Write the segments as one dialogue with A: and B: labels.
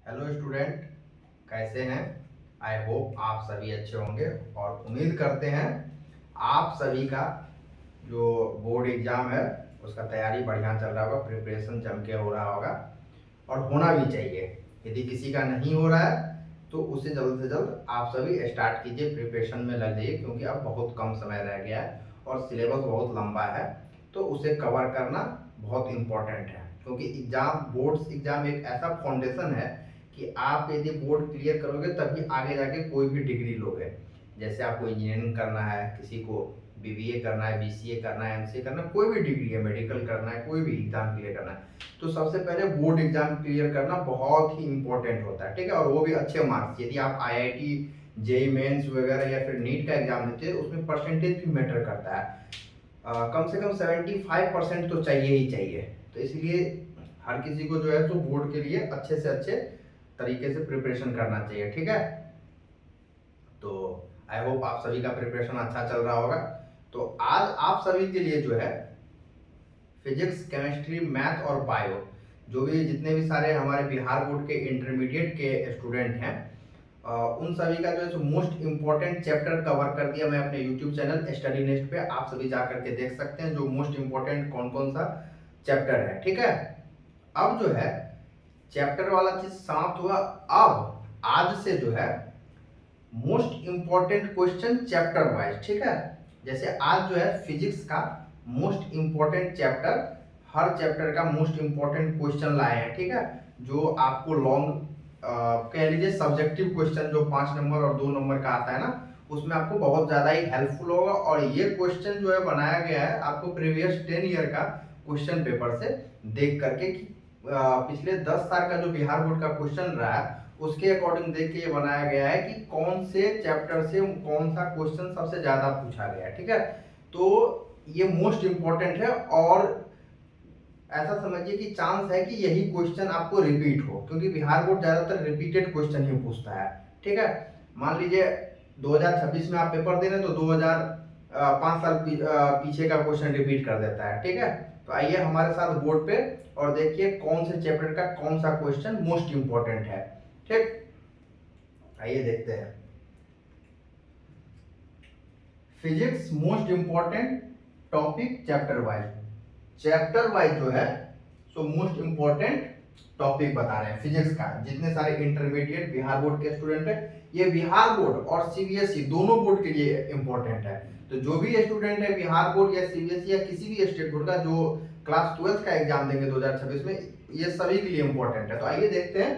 A: Hello student, कैसे हैं? I hope आप सभी अच्छे होंगे और उम्मीद करते हैं आप सभी का जो बोर्ड एग्जाम है उसका तैयारी बढ़िया चल रहा होगा, प्रिपरेशन जम के हो रहा होगा और होना भी चाहिए। यदि किसी का नहीं हो रहा है तो उसे जल्द से जल्द आप सभी स्टार्ट कीजिए, प्रिपरेशन में लग जाइए, क्योंकि अब बहुत कम समय रह गया है और सिलेबस बहुत लंबा है, तो उसे कवर करना बहुत इम्पोर्टेंट है। क्योंकि बोर्ड्स एग्जाम एक ऐसा फाउंडेशन है कि आप यदि बोर्ड क्लियर करोगे तभी आगे जाके कोई भी डिग्री लोगे। जैसे आपको इंजीनियरिंग करना है, किसी को बीबीए करना है, बीसीए करना है, एमसीए करना है, कोई भी डिग्री है, मेडिकल करना है, कोई भी एग्जाम क्लियर करना है, तो सबसे पहले बोर्ड एग्जाम क्लियर करना बहुत ही इंपॉर्टेंट होता है। ठीक है, और वो भी अच्छे मार्क्स। यदि आप आईआईटी, जेई मेंस वगैरह या फिर नीट का एग्जाम देते हैं उसमें परसेंटेज भी मैटर करता है। कम से कम 75% तो चाहिए ही चाहिए। तो इसलिए हर किसी को जो है तो बोर्ड के लिए अच्छे से अच्छे तरीके से प्रिपरेशन करना चाहिए। ठीक है, तो आई होप आप सभी का प्रिपरेशन अच्छा चल रहा होगा। तो आज आप सभी के लिए जो है फिजिक्स, केमिस्ट्री, मैथ और बायो, जो भी जितने भी सारे हमारे बिहार बोर्ड के इंटरमीडिएट के स्टूडेंट हैं, उन सभी का जो है मोस्ट इम्पोर्टेंट चैप्टर कवर कर दिया मैं अपने यूट्यूब चैनल स्टडी नेस्ट पे। आप सभी जा करके देख सकते हैं जो मोस्ट इम्पोर्टेंट कौन कौन सा चैप्टर है। ठीक है, अब जो है चैप्टर वाला चीज समाप्त हुआ। अब आज से जो है most important question chapter wise. ठीक है, जैसे आज जो है फिजिक्स का मोस्ट इम्पोर्टेंट चैप्टर, हर चैप्टर का मोस्ट इम्पोर्टेंट क्वेश्चन लाए हैं। ठीक है, जो आपको लॉन्ग कह लीजिए सब्जेक्टिव क्वेश्चन जो 5 नंबर और 2 नंबर का आता है ना, उसमें आपको बहुत ज्यादा ही हेल्पफुल होगा। और ये क्वेश्चन जो है बनाया गया है आपको प्रीवियस 10 ईयर का क्वेश्चन पेपर से देख करके कि पिछले 10 साल का जो बिहार बोर्ड का क्वेश्चन रहा है उसके अकॉर्डिंग देख के ये बनाया गया है कि कौन से चैप्टर से कौन सा क्वेश्चन सबसे ज्यादा पूछा गया है। ठीक है, तो ये मोस्ट इंपॉर्टेंट है और ऐसा समझिए कि चांस है कि यही क्वेश्चन आपको रिपीट हो, क्योंकि बिहार बोर्ड ज्यादातर रिपीटेड क्वेश्चन ही पूछता है। ठीक है, मान लीजिए 2026 में आप पेपर दे रहे हैं तो 2005 साल पीछे का क्वेश्चन रिपीट कर देता है। ठीक है, तो आइए हमारे साथ बोर्ड पे और देखिए कौन से चैप्टर का कौन सा क्वेश्चन मोस्ट इंपॉर्टेंट है। ठीक, आइए देखते हैं। Physics most important topic chapter wise जो है सो मोस्ट इंपॉर्टेंट टॉपिक बता रहे हैं फिजिक्स का। जितने सारे इंटरमीडिएट बिहार बोर्ड के स्टूडेंट है, ये बिहार बोर्ड और सीबीएसई दोनों बोर्ड के लिए इंपॉर्टेंट है। तो जो भी स्टूडेंट है बिहार बोर्ड या सीबीएसई या किसी भी स्टेट बोर्ड का जो क्लास 12 का एग्जाम देंगे 2026 में, ये सभी के लिए इंपॉर्टेंट है। तो आइए देखते हैं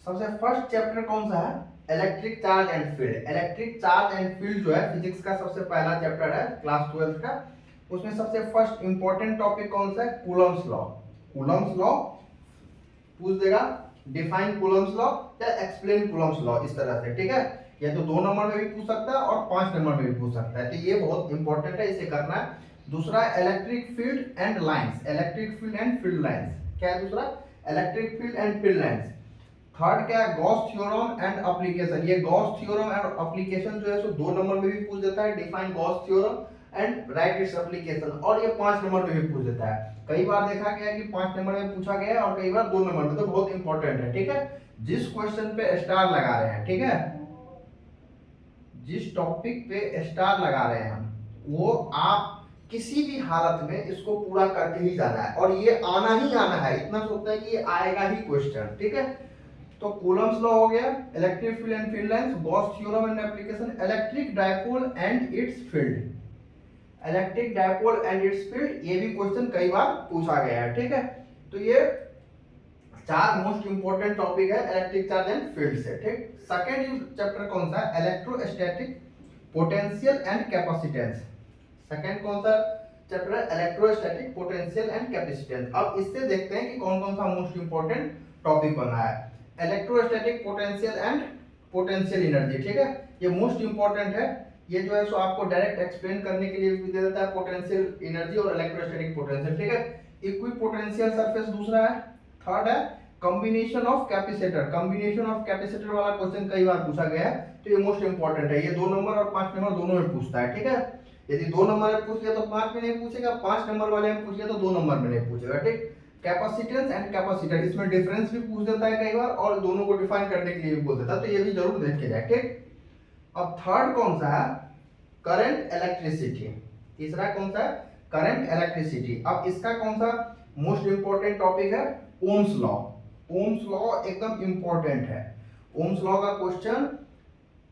A: सबसे फर्स्ट चैप्टर कौन सा है, electric charge and field. Electric charge and field जो है फिजिक्स का सबसे पहला चैप्टर है क्लास 12 का। उसमें सबसे फर्स्ट इंपॉर्टेंट टॉपिक कौन सा है, कूलम्स लॉ। कूलम्स लॉ पूछ देगा, डिफाइन कूलम्स लॉ या एक्सप्लेन कूलम्स लॉ, इस तरह से। ठीक है, या तो 2 नंबर में भी पूछ सकता है और 5 नंबर में भी पूछ सकता है, तो ये बहुत इंपॉर्टेंट है, इसे करना है। दूसरा electric field and lines, electric field and field lines. क्या है दूसरा, electric field and field lines. Third क्या है, गॉस थ्योरम एंड एप्लीकेशन। ये गॉस थ्योरम एंड एप्लीकेशन जो है सो 2 नंबर में भी पूछ देता है, define Gauss theorem and right its application. और ये 5 नंबर में भी पूछ देता है। कई बार देखा गया है कि 5 नंबर में पूछा गया है और कई बार 2 नंबर में, तो बहुत इंपॉर्टेंट है। ठीक है, जिस क्वेश्चन पे स्टार लगा रहे हैं, ठीक है, जिस टॉपिक पे स्टार लगा रहे हैं हम, वो आप किसी भी हालत में इसको पूरा करके ही जाना है और ये आना ही आना है, इतना सोचता है कि ये आएगा ही क्वेश्चन। ठीक है, तो कूलम्स लॉ हो गया, electric field and field lines, Gauss theorem and application, electric dipole and it's field. Electric dipole and it's field, ये भी क्वेश्चन कई बार पूछा गया है। ठीक है, तो ये 4 मोस्ट इंपोर्टेंट टॉपिक है इलेक्ट्रिक चार्ज एंड फील्ड से। ठीक, सेकंड चैप्टर कौन सा है, electrostatic potential and capacitance. Second कौन सा चैप्टर है, इलेक्ट्रोस्टैटिक पोटेंशियल एंड कैपेसिटेंस। अब इससे देखते हैं कि कौन कौन सा मोस्ट इंपोर्टेंट टॉपिक बना है। Electrostatic potential and potential energy, ठीक है, ये मोस्ट इंपोर्टेंट है। ये जो है सो आपको डायरेक्ट एक्सप्लेन करने के लिए भी दे देता है, पोटेंशियल एनर्जी और इलेक्ट्रोस्टैटिक पोटेंशियल। ठीक है, इक्विपोटेंशियल सरफेस दूसरा है। थर्ड है combination of capacitor. Combination of capacitor वाला क्वेश्चन कई बार पूछा गया है, तो ये मोस्ट इंपोर्टेंट है। ये 2 नंबर और 5 नंबर दोनों में पूछता है। ठीक है, यदि 2 नंबर में पूछ लिया तो 5 में नहीं पूछेगा, 5 नंबर वाले में पूछ लिया तो 2 नंबर में नहीं पूछेगा। ठीक, कैपेसिटेंस एंड कैपेसिटर, इसमें डिफरेंस भी पूछ देता है कई बार और दोनों को डिफाइन करने के लिए भी बोल देता है, तो ये भी जरूर देख के जाए, ठीक। अब थर्ड कौन सा है, करंट इलेक्ट्रिसिटी। तीसरा कौन सा है, करंट इलेक्ट्रिसिटी। अब इसका कौन सा मोस्ट इंपॉर्टेंट टॉपिक है, ओम्स लॉ। ओम्स लॉ एकदम इंपॉर्टेंट है। ओम्स लॉ का क्वेश्चन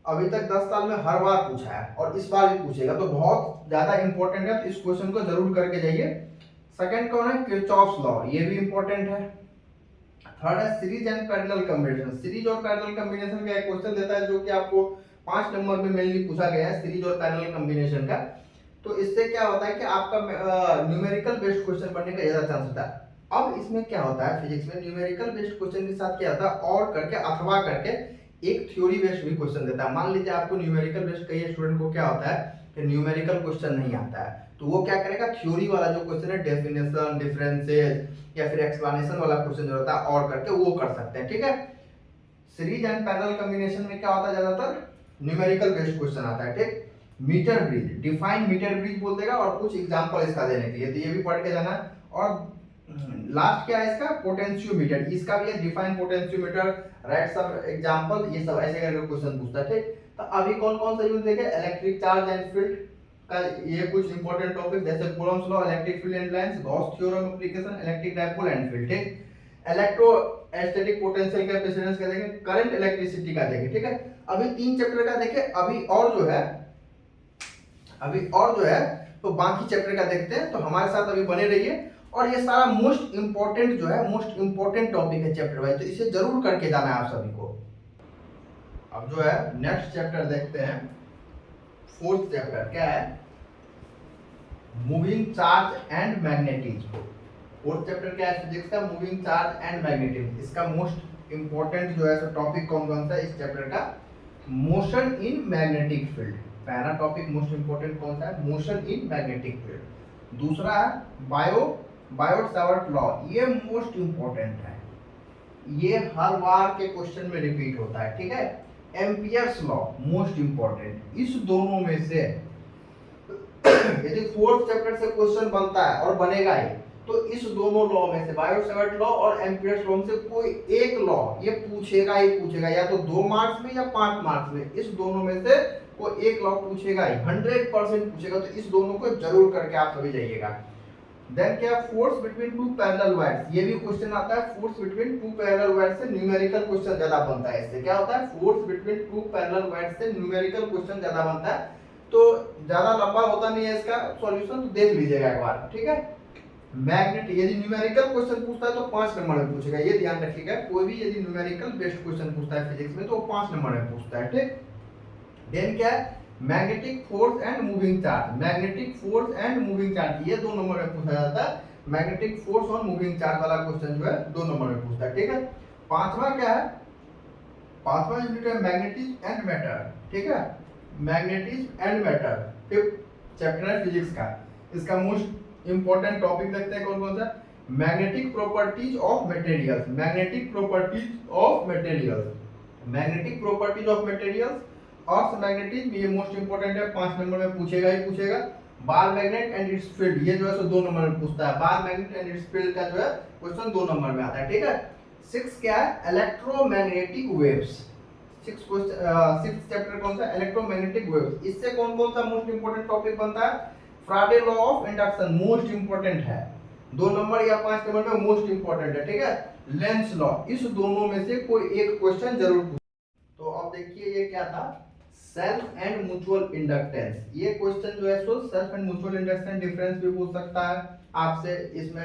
A: अभी तक 10 साल में हर बार पूछा है और इस बार भी पूछेगा, तो बहुत ज्यादा इंपॉर्टेंट है, तो इस क्वेश्चन को जरूर करके जाइए। सेकंड कौन है, किरचॉफ्स लॉ, ये भी इंपॉर्टेंट है। थर्ड है series and parallel combination. Series और पैरेलल कॉम्बिनेशन का एक क्वेश्चन देता है जो कि आपको 5 नंबर में मेनली पूछा गया है, सीरीज और पैरेलल कॉम्बिनेशन का। तो इससे क्या होता है कि आपका न्यूमेरिकल बेस्ड क्वेश्चन बनने का ज्यादा चांस होता है। अब इसमें क्या होता है, फिजिक्स में न्यूमेरिकल बेस्ड क्वेश्चन के साथ क्या होता है, और करके अथवा करके एक थ्योरी बेस्ड भी क्वेश्चन देता है। मान लीजिए आपको न्यूमेरिकल बेस्ड कई स्टूडेंट को क्या होता है कि न्यूमेरिकल क्वेश्चन नहीं आता है, तो वो क्या करेगा, थ्योरी वाला जो क्वेश्चन है, डेफिनेशन, डिफरेंसेस या फिर एक्सप्लेनेशन वाला क्वेश्चन जो होता है और करके वो कर सकते हैं, ठीक है। सीरीज एंड पैरेलल कॉम्बिनेशन में क्या होता है, ज्यादातर न्यूमेरिकल बेस्ड क्वेश्चन आता है, ठीक। Metre bridge, define metre bridge बोल देगा और कुछ एग्जांपल इसका देने के लिए, तो ये भी पढ़ के जाना। और लास्ट क्या है इसका, पोटेंशियोमीटर, इसका भी है define potentiometer, write some example, ये सब ऐसे करके क्वेश्चन पूछता है, ठीक। तो अभी कौन कौन सा यूज देखे, इलेक्ट्रिक चार्ज एंड फील्ड का ये कुछ इंपॉर्टेंट टॉपिक, जैसे Coulomb's law, electric field and lines, Gauss theorem application, electric dipole and field, ठीक। इलेक्ट्रोस्टैटिक पोटेंशियल कैपेसिटेंस का देखें, करंट इलेक्ट्रिसिटी का देखें, ठीक है। अभी 3 चैप्टर का देखें, अभी और जो है तो बाकी चैप्टर का देखते हैं, तो हमारे साथ अभी बने रहिए। और ये सारा मोस्ट इंपॉर्टेंट जो है, मोस्ट इंपॉर्टेंट टॉपिक है चैप्टर वाइज, तो इसे जरूर करके जाना है आप सभी को। अब जो है नेक्स्ट चैप्टर देखते हैं, फोर्थ चैप्टर क्या है, moving charge and magnetism. Fourth chapter क्या है फिजिक्स का, मूविंग चार्ज एंड मैग्नेटिज्म। इसका मोस्ट इंपॉर्टेंट जो है टॉपिक कौन कौन सा है इस चैप्टर का, मोशन इन मैग्नेटिक फील्ड। पहला टॉपिक मोस्ट इंपॉर्टेंट कौन सा है, मोशन इन मैग्नेटिक फील्ड। दूसरा है बायोट सावर्ट लॉ, ये मोस्ट इंपॉर्टेंट है, ये हर बार के क्वेश्चन में रिपीट होता है, ठीक है। Ampere's law most important. इस दोनों में से यदि फोर्थ चैप्टर से क्वेश्चन बनता है और बनेगा ही, तो इस दोनों लॉ में से, बायोट सावर्ट लॉ और एम्पियर्स लॉ में से कोई एक लॉ ये पूछेगा ही पूछेगा, या तो 2 मार्क्स में या 5 मार्क्स में, इस दोनों में से कोई एक लॉ पूछेगा ही, 100% पूछेगा, तो इस दोनों को जरूर करके आप सभी जाइएगा। देन क्या, फोर्स बिटवीन 2 पैरेलल वायर्स, ये भी क्वेश्चन आता है, फोर्स बिटवीन 2 पैरेलल वायर्स से न्यूमेरिकल क्वेश्चन ज्यादा बनता है। इससे क्या होता है, फोर्स बिटवीन 2 पैरेलल वायर्स से न्यूमेरिकल क्वेश्चन ज्यादा बनता है, तो ज्यादा लंबा होता नहीं है इसका सॉल्यूशन, तो देख लीजिएगा एक बार, ठीक है। मैग्नेट, यदि न्यूमेरिकल क्वेश्चन पूछता है तो 5 नंबर में पूछेगा, ये ध्यान रखिएगा। कोई भी यदि न्यूमेरिकल बेस्ड क्वेश्चन पूछता है फिजिक्स में तो 5 नंबर में पूछता है, ठीक। देन क्या है, magnetic force and moving charge. Magnetic force and moving charge ये 2 नंबर में पूछा जाता है। मैग्नेटिक फोर्स और मूविंग चार्ज वाला क्वेश्चन जो है 2 नंबर में पूछता है, ठीक है। पांचवा क्या है, पांचवा यूनिट है मैग्नेटिज्म एंड मैटर, ठीक है। Magnetism and matter, fifth chapter है फिजिक्स का। इसका मोस्ट इंपॉर्टेंट टॉपिक देखते हैं कौन कौन सा, magnetic properties of materials. Magnetic properties of materials, magnetic properties of materials, earth magnetism, ये मोस्ट इंपॉर्टेंट है, 5 नंबर में पूछेगा ही पूछेगा। Bar magnet and it's field, ये जो है 2 नंबर में पूछता है। Bar magnet and it's field का जो है क्वेश्चन 2 नंबर में आता है, ठीक है। 6 क्या है, इलेक्ट्रोमैग्नेटिक वेव्स। 6th चैप्टर कौन सा, इलेक्ट्रोमैग्नेटिक वेव्स। इससे कौन कौन सा मोस्ट इंपॉर्टेंट टॉपिक बनता है, फ्राडे law of induction, most important है, 2 नंबर या 5 नंबर में मोस्ट इंपॉर्टेंट है, ठीक है। लेंस लॉ, इस दोनों में से कोई एक क्वेश्चन जरूर। तो अब देखिए ये क्या था, सेल्फ एंड म्यूचुअल इंडक्टेंस। ये क्वेश्चन जो है so self and mutual inductance difference भी पूछ सकता है आपसे इसमें।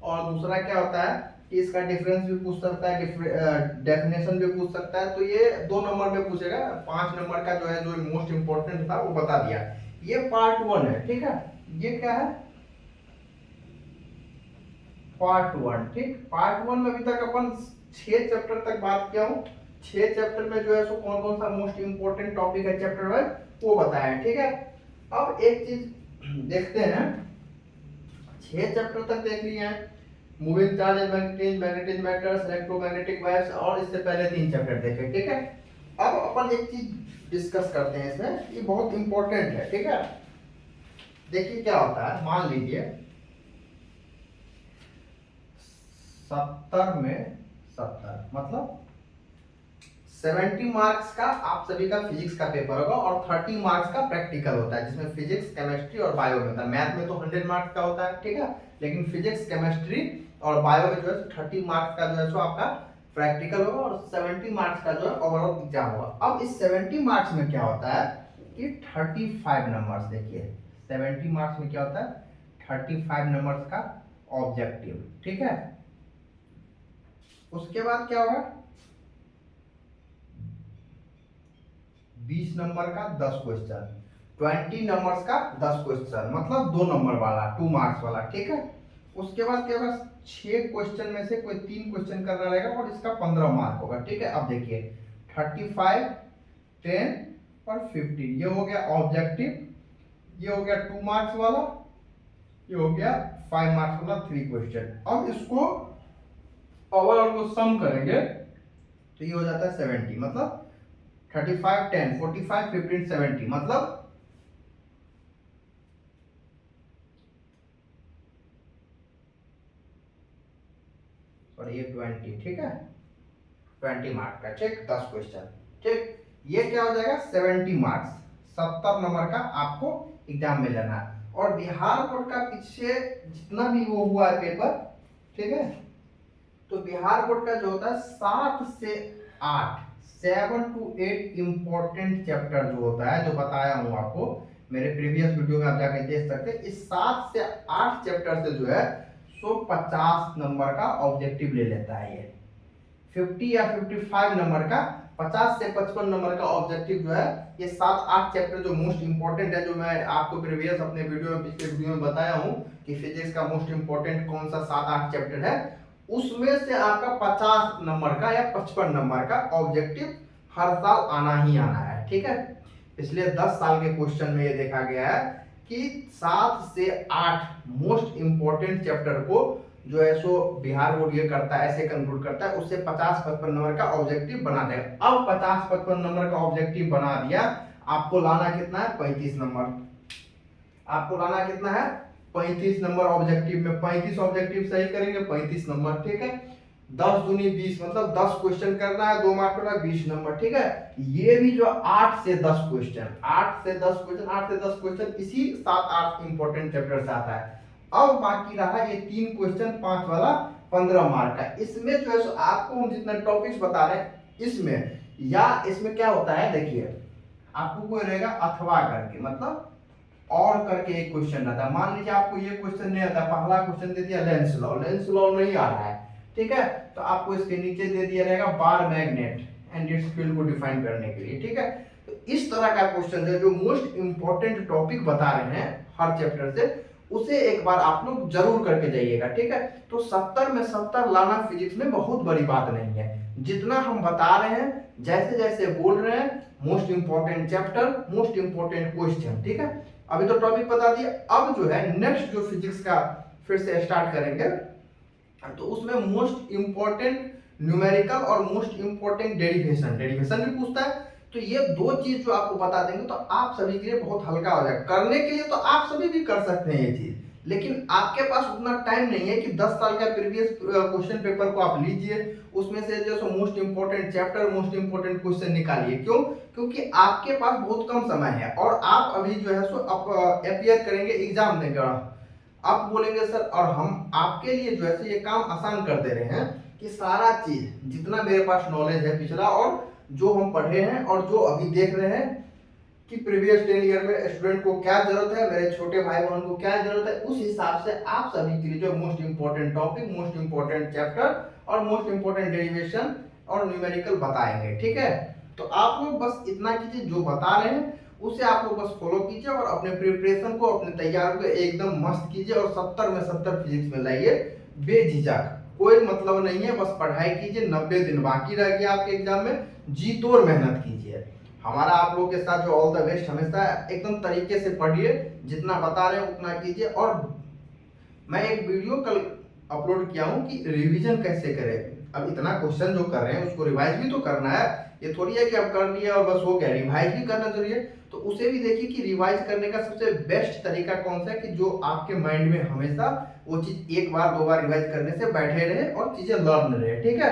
A: और दूसरा क्या होता है कि इसका डिफरेंस भी पूछ सकता है, डेफिनेशन भी पूछ सकता है, तो ये 2 नंबर में पूछेगा। 5 नंबर का जो है जो मोस्ट इंपॉर्टेंट था वो बता दिया। ये पार्ट 1 है, ठीक है। ये क्या है, पार्ट 1, ठीक। पार्ट 1 में अभी तक अपन 6 चैप्टर तक बात किया हूँ। 6 चैप्टर में जो है सो कौन कौन सा मोस्ट इंपॉर्टेंट टॉपिक है चैप्टर वाइज वो बताया है, ठीक है। अब एक चीज देखते हैं, 6 चैप्टर तक देख लिए हैं, moving charge and magnetism, magnetism matters, electromagnetic wires, और इससे पहले 3 चैप्टर देखे, ठीक है। अब अपन एक चीज डिस्कस करते हैं इसमें, ये बहुत इंपॉर्टेंट है, ठीक है। देखिए क्या होता है, मान लीजिए 70 में 70 मतलब 70 मार्क्स का आप सभी का फिजिक्स का पेपर होगा और 30 मार्क्स का प्रैक्टिकल होता है, जिसमें फिजिक्स, केमिस्ट्री और बायो में होता है। मैथ में तो 100 मार्क्स का होता है, ठीक है, लेकिन फिजिक्स, केमिस्ट्री और बायो में जो है 30 मार्क्स का जो है सो आपका प्रैक्टिकल होगा और 70 मार्क्स का जो है ओवरऑल एग्जाम होगा। अब इस 70 मार्क्स में क्या होता है कि 35 नंबर्स, देखिए 70 मार्क्स में क्या होता है 35 नंबर्स का ऑब्जेक्टिव, ठीक है। उसके बाद क्या होगा 20 नंबर का 10 क्वेश्चन, 20 नंबर्स का 10 क्वेश्चन मतलब 2 नंबर वाला 2 मार्क्स वाला, ठीक है। उसके बाद क्या होगा 6 क्वेश्चन में से कोई 3 क्वेश्चन करना रहेगा और इसका 15 मार्क होगा, ठीक है। अब देखिए 35, 10 और 15 ये हो गया ऑब्जेक्टिव, ये हो गया 2 मार्क्स वाला, ये हो गया 5 मार्क्स वाला 3 क्वेश्चन। अब इसको ओवरऑल को सम करेंगे तो ये हो जाता है 70, मतलब 35, 10, 45, 15, 70 मतलब और ये 20, ठीक है, 20 मार्क का, ठीक, 10 क्वेश्चन, ठीक। ये क्या हो जाएगा 70 मार्क्स, 70 नंबर का आपको एग्जाम में लेना है। और बिहार बोर्ड का पीछे जितना भी वो हुआ है पेपर, ठीक है, तो बिहार बोर्ड का जो होता है 7 से 8, 7 to 8 इंपॉर्टेंट चैप्टर जो होता है, जो बताया हूं आपको मेरे प्रीवियस वीडियो में, आप जाकर देख सकते हैं। इस 7 से 8 चैप्टर से जो है सो 50 नंबर का ऑब्जेक्टिव ले लेता है ये, 50 या 55 नंबर का, 50 से 55 नंबर का ऑब्जेक्टिव जो है ये 7-8 चैप्टर जो मोस्ट इंपॉर्टेंट है, जो मैं आपको प्रीवियस अपने वीडियो में, पिछले वीडियो में बताया हूं कि फिजिक्स का मोस्ट इंपॉर्टेंट कौन सा 7-8 चैप्टर है, उसमें से आपका 50 नंबर का या 55 नंबर का ऑब्जेक्टिव हर साल आना ही आना है, ठीक है। पिछले 10 साल के क्वेश्चन में ये देखा गया है कि 7 से 8 मोस्ट इंपॉर्टेंट चैप्टर को जो है सो बिहार बोर्ड ये करता है, ऐसे कंक्लूड करता है, उससे 50-55 नंबर का ऑब्जेक्टिव बना देगा। अब 50-55 नंबर का ऑब्जेक्टिव बना दिया, आपको लाना कितना है 35 नंबर, आपको लाना कितना है 35 नंबर ऑब्जेक्टिव में। 35 ऑब्जेक्टिव सही करेंगे 35 नंबर, ठीक है। 10 दूनी 20 मतलब 10 क्वेश्चन करना है, 2 मार्क का 20 नंबर, ठीक है। ये भी जो 8 से 10 क्वेश्चन, 8 से 10 क्वेश्चन, 8 से 10 क्वेश्चन इसी 7-8 इंपॉर्टेंट चैप्टर से आता है। अब बाकी रहा ये 3 क्वेश्चन 5 वाला 15 मार्क का। इसमें जो है आपको हम जितना टॉपिक्स बता रहे हैं इसमें, या इसमें क्या होता है देखिए, आपको कोई रहेगा अथवा करके, मतलब और करके एक क्वेश्चन रहता है। मान लीजिए आपको ये क्वेश्चन नहीं आता, पहला क्वेश्चन दे दिया लेंस लॉ, लेंस लॉ नहीं आ रहा है, ठीक है, तो आपको इसके नीचे दे दिया रहेगा bar magnet and it's field को डिफाइन करने के लिए, ठीक है। तो इस तरह का क्वेश्चन है जो मोस्ट इंपॉर्टेंट टॉपिक बता रहे हैं हर चैप्टर से, उसे एक बार आप लोग जरूर करके जाइएगा, ठीक है। तो 70 में 70 लाना फिजिक्स में बहुत बड़ी बात नहीं है, जितना हम बता रहे हैं, जैसे जैसे बोल रहे हैं, most important chapter, most important question, ठीक है। अभी तो टॉपिक बता दिया, अब जो है नेक्स्ट जो फिजिक्स का फिर से स्टार्ट करेंगे, तो उसमें मोस्ट इंपॉर्टेंट न्यूमेरिकल और मोस्ट इंपॉर्टेंट डेरिवेशन, डेरिवेशन भी पूछता है। तो ये 2 चीज जो आपको बता देंगे तो आप सभी के लिए बहुत हल्का हो जाएगा। करने के लिए तो आप सभी भी कर सकते हैं ये चीज, लेकिन आपके पास उतना टाइम नहीं है कि 10 साल का प्रीवियस क्वेश्चन पेपर को आप लीजिए, उसमें से जो most important chapter, most important question निकालिए। क्यों? क्योंकि आपके पास बहुत कम समय है और आप अभी जो है सो अपियर करेंगे, एग्जाम देंगे, आप बोलेंगे सर और हम आपके लिए जो है ये काम आसान कर दे रहे हैं कि सारा चीज जितना मेरे पास नॉलेज है पिछला और जो हम पढ़े हैं और जो अभी देख रहे हैं कि प्रीवियस 10 ईयर में स्टूडेंट को क्या जरूरत है, मेरे छोटे भाई बहन को क्या जरूरत है, उस हिसाब से आप सभी के लिए जो most important topic, most important chapter और मोस्ट इंपॉर्टेंट डेरिवेशन और न्यूमेरिकल बताएंगे, ठीक है। तो आप लोग बस इतना कीजिए, जो बता रहे हैं उसे आप लोग बस फॉलो कीजिए और अपने प्रिपरेशन को, अपने तैयार को एकदम मस्त कीजिए और 70 में 70 फिजिक्स में लाइए बेझिझक, कोई मतलब नहीं है, बस पढ़ाई कीजिए। 90 दिन बाकी रह गया आपके एग्जाम में, जी तोड़ मेहनत कीजिए। हमारा आप लोगों के साथ जो ऑल द बेस्ट, हमेशा एकदम तरीके से पढ़िए, जितना बता रहे हैं उतना कीजिए। और मैं एक वीडियो कल अपलोड किया हूँ कि रिवीजन कैसे करें। अब इतना क्वेश्चन जो कर रहे हैं उसको रिवाइज भी तो करना है, ये थोड़ी है कि अब कर लिया और बस हो गया, रिवाइज भी करना जरूरी है। तो उसे भी देखिए कि रिवाइज करने का सबसे बेस्ट तरीका कौन सा है कि जो आपके माइंड में हमेशा वो चीज एक बार दो बार रिवाइज करने से बैठे रहे और चीजें लर्न रहे। ठीक है,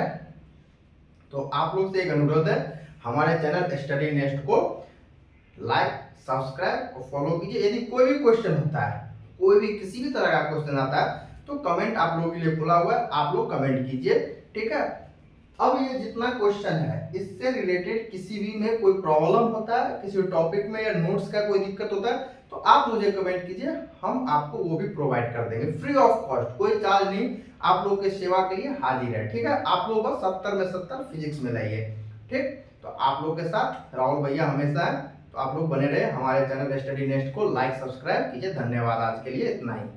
A: तो आप लोग से एक अनुरोध है, हमारे चैनल स्टडी नेस्ट को लाइक सब्सक्राइब और फॉलो कीजिए। यदि कोई भी क्वेश्चन होता है, कोई भी किसी भी तरह का क्वेश्चन आता है, तो कमेंट आप लोगों के लिए खुला हुआ है, आप लोग कमेंट कीजिए। ठीक है, अब ये जितना क्वेश्चन है इससे रिलेटेड किसी भी में कोई प्रॉब्लम होता है, किसी टॉपिक में या नोट्स का कोई दिक्कत होता है, तो आप मुझे कमेंट कीजिए, हम आपको वो भी प्रोवाइड कर देंगे फ्री ऑफ कॉस्ट, कोई चार्ज नहीं, आप लोगों के सेवा के लिए हाजिर है। ठीक है, आप लोग बस 70 में 70 फिजिक्स में लाइए। ठीक, तो आप लोग के साथ राहुल भैया हमेशा है, तो आप लोग बने रहे, हमारे चैनल स्टडी नेस्ट को लाइक सब्सक्राइब कीजिए। धन्यवाद, आज के लिए इतना ही।